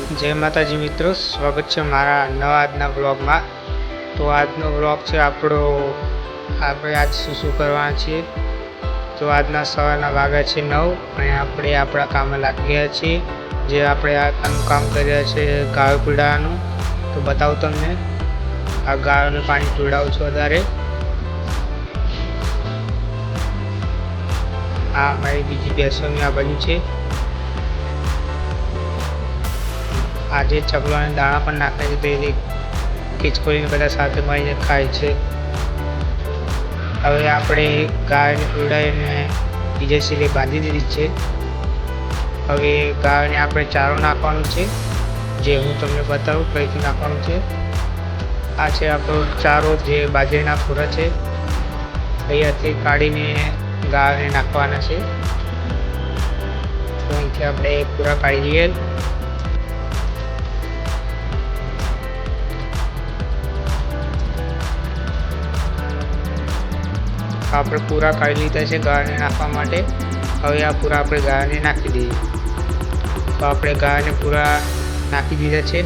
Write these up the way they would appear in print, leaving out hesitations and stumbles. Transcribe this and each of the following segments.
જય માતાજી મિત્રો, સ્વાગત છે મારા નવા આજના બ્લોગમાં। તો આજનો બ્લોગ છે આપણે આજ શું કરવાના છીએ। તો આજના સવારના વાગ્યા છે 9 અને આપણે આપણા કામે લાગી ગયા છીએ। જે આપણે આનું કામ કરી રહ્યા છે ગાયો પીવડાવવાનું। તો બતાવું તમને, આ ગાયોને પાણી પીવડાવું છું વધારે। આ મારી બીજી ભેંસોની આ બાજુ છે। આજે ચકલાને દાણા પણ નાખે છે, તો એ ખીચકોલીને બધા સાથે મળીને ખાય છે। હવે આપણે ગાયને પીવડાવીને બીજા સિલે બાંધી દીધી છે। હવે ગાયને આપણે ચારો નાખવાનો છે, જે હું તમને બતાવું કઈ રીતે નાખવાનું છે। આ છે આપણો ચારો, જે બાજરીના પૂરા છે, અહીંયાથી કાઢીને ગાયને નાખવાના છે। તો અહીંથી આપણે પૂરા કાઢી લઈએ। આપણે પૂરા કાઢી લીધા છે ગાયને નાખવા માટે। હવે આ પૂરા આપણે ગાયને નાખી દઈએ। તો આપણે ગાયને પૂરા નાખી દીધા છે।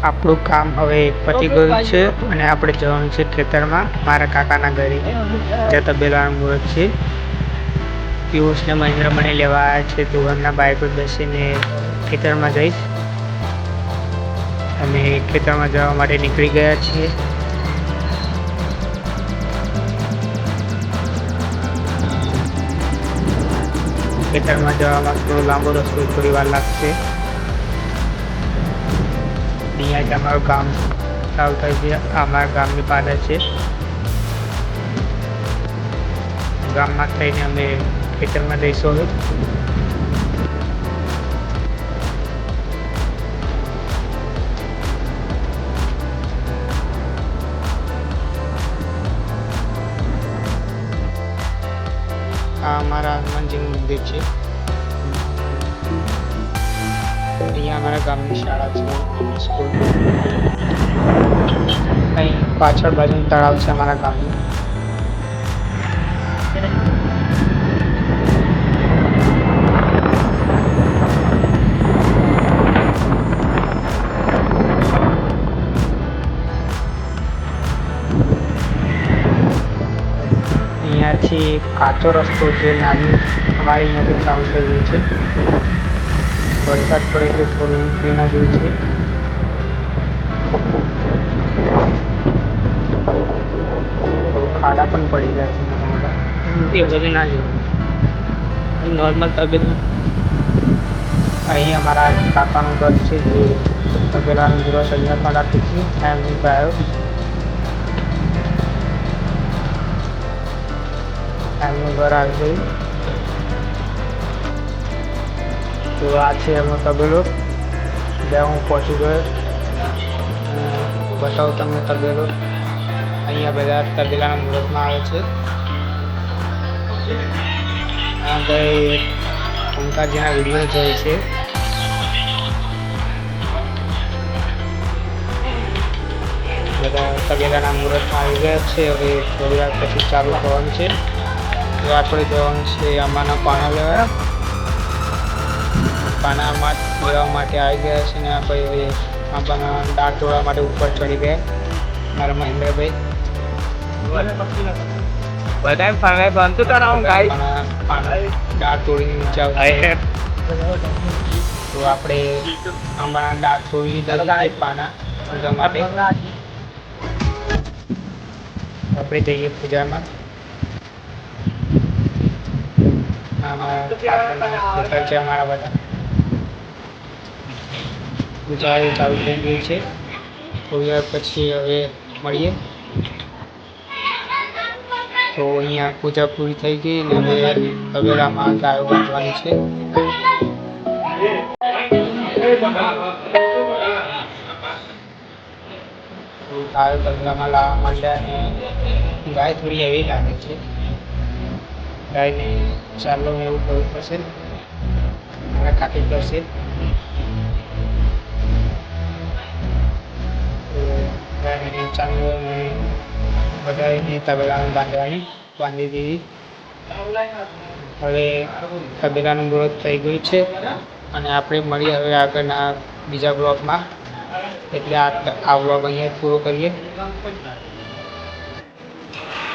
આપણું કામ હવે પતી ગયું છે અને આપણે જવાનું છે ખેતરમાં, મારા કાકાના ઘરે, જ્યાં તબેલાનું મુહૂર્ત છે। પિયુષ ને મહેન્દ્ર મને લેવા આવ્યા છે, તો એમના બાઇક પર બેસીને ખેતરમાં જઈશ। અને ખેતરમાં જવા માટે નીકળી ગયા છીએ। ખેતરમાં જવામાં થોડો લાંબો રસ્તો, થોડી વાર લાગશે। અહીંયા જ અમારું ગામ ચાલુ થાય છે, અમારા ગામની પાદર છે। ગામમાં થઈને અમે ખેતરમાં જઈશું। આ અમારા હનુમાનજીનું મંદિર છે। અહીંયા અમારા ગામની શાળા છે, સ્કૂલ। અહીં પાછળ બાજુનું તળાવ છે અમારા ગામનું। અહીંયાથી કાચો રસ્તો છે, નાની અમારી અહીંયાથી ચાલુ થઈ ગઈ છે। વરસાદ પડે એટલે થોડું તેના જેવું છે। ખાડા પણ પડી ગયા છે મોટા મોટા, એ બધું ના જોયું, નોર્મલ તબેલું। અહીં અમારા કાકાનું ઘર છે, જે તબેલાનું પૂરો સંજ્ઞા પણ રાખી છે। એમની ગાયો, એમનું ઘર આવી ગયું। તો આ છે એમનો તબેલો, જ્યાં હું પહોંચી ગયો। બતાવું તમને તબેલો। અહીંયા બધા તબેલાના મુહૂર્તમાં આવે છે। આ ભાઈ ઓમકારજીના વિડીયો જોઈ છે। બધા તબેલાના મુહૂર્તમાં આવી ગયા છે। હવે થોડી વાર પછી ચાલુ થવાનું છે। તો આપણે જવાનું છે આમાંના પાણા લેવા। પાનામાં લેવા માટે આવી ગયા છે ને આપણે આંબાના દાંત તોડવા માટે ઉપર ચડી ગયા મારા મહેન્દ્રભાઈ। દાંત તોડીને નીચે આવતા, તો આપણે આંબાના દાંત તોડી લીધા પાના પૂજા માટે। આપણે જઈએ પૂજામાં। અમારા બધા પૂજા ચાલુ થઈ ગઈ છે। થોડી વાર પછી હવે મળીએ। તો અહીંયા પૂજા પૂરી થઈ ગઈ ને હવે તબેલામાં ગાયો બાંધવાની છે। ગાયો તબેલામાં લાવવા માંડ્યા ને ગાય થોડી એવી લાગે છે। ગાયને ચાલો એવું કરવું પડશે, મારા કાકી કરશે। ગાયને ચાલો બધાને તબેલામાં બાંધી દીધી। હવે તબેલાનું મુહૂર્ત થઈ ગયું છે। અને આપણે મળીએ હવે આગળના બીજા બ્લોગમાં. એટલે આ બ્લોગ અહીંયા પૂરો કરીએ.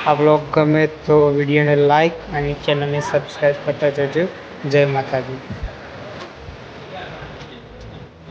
આ બ્લોગ ગમે તો વિડીયોને લાઈક અને ચેનલને સબસ્ક્રાઈબ કરતા જજો. જય માતાજી.